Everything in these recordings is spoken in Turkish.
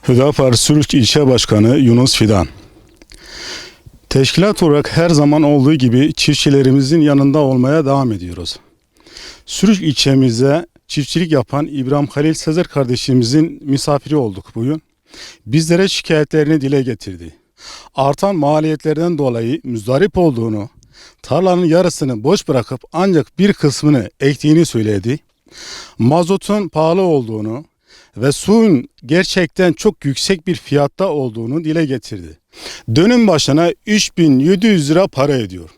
Hüdapar Sürüç İlçe Başkanı Yunus Fidan. Teşkilat olarak her zaman olduğu gibi çiftçilerimizin yanında olmaya devam ediyoruz. Sürüç ilçemize çiftçilik yapan İbrahim Halil Sezer kardeşimizin misafiri olduk bugün. Bizlere şikayetlerini dile getirdi. Artan maliyetlerden dolayı müzdarip olduğunu, tarlanın yarısını boş bırakıp ancak bir kısmını ektiğini söyledi. Mazotun pahalı olduğunu ve suyun gerçekten çok yüksek bir fiyatta olduğunu dile getirdi. Dönüm başına 3.700 lira para ediyor.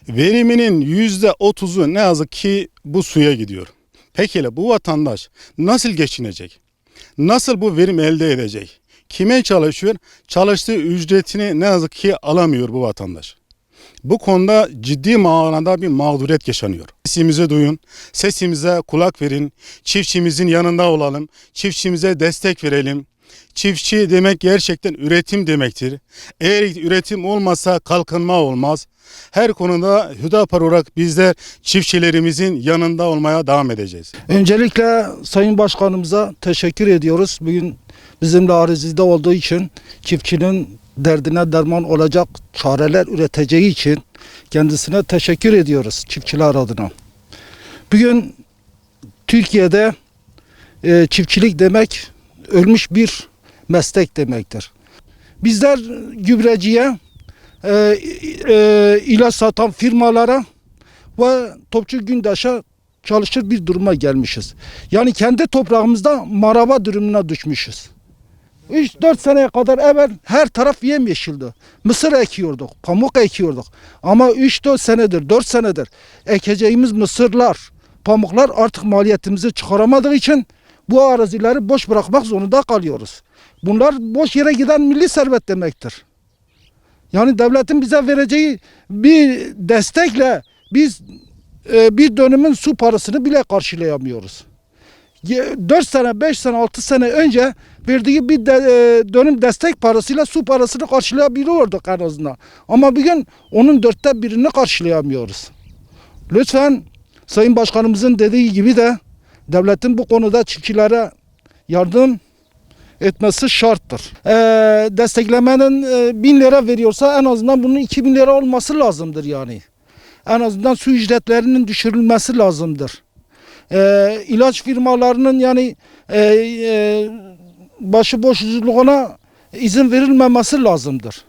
Veriminin %30'u ne yazık ki bu suya gidiyor. Peki bu vatandaş nasıl geçinecek? Nasıl bu verim elde edecek? Kime çalışıyor? Çalıştığı ücretini ne yazık ki alamıyor bu vatandaş. Bu konuda ciddi manada bir mağduriyet yaşanıyor. Sesimizi duyun, sesimize kulak verin, çiftçimizin yanında olalım, çiftçimize destek verelim. Çiftçi demek gerçekten üretim demektir. Eğer üretim olmasa kalkınma olmaz. Her konuda Hüdapar olarak bizler çiftçilerimizin yanında olmaya devam edeceğiz. Öncelikle Sayın Başkanımıza teşekkür ediyoruz. Bugün bizimle arazide olduğu için, çiftçinin derdine derman olacak çareler üreteceği için kendisine teşekkür ediyoruz çiftçiler adına. Bugün Türkiye'de çiftçilik demek ölmüş bir meslek demektir. Bizler gübreciye, ilaç satan firmalara ve Topçu Gündaş'a çalışır bir duruma gelmişiz. Yani kendi toprağımızda maraba durumuna düşmüşüz. 3-4 seneye kadar evvel her taraf yemyeşildi. Mısır ekiyorduk, pamuk ekiyorduk. Ama 3-4 senedir, 4 senedir ekeceğimiz mısırlar, pamuklar artık maliyetimizi çıkaramadığı için bu arazileri boş bırakmak zorunda kalıyoruz. Bunlar boş yere giden milli servet demektir. Yani devletin bize vereceği bir destekle biz bir dönümün su parasını bile karşılayamıyoruz. 4 sene, 5 sene, 6 sene önce verdiği bir dönüm destek parasıyla su parasını karşılayabiliyorduk en azından. Ama bugün onun 1/4'ünü karşılayamıyoruz. Lütfen Sayın Başkanımızın dediği gibi de devletin bu konuda çiftçilere yardım etmesi şarttır. Desteklemenin 1.000 lira veriyorsa en azından bunun 2.000 lira olması lazımdır yani. En azından su ücretlerinin düşürülmesi lazımdır. İlaç firmalarının yani başıboşluğuna izin verilmemesi lazımdır.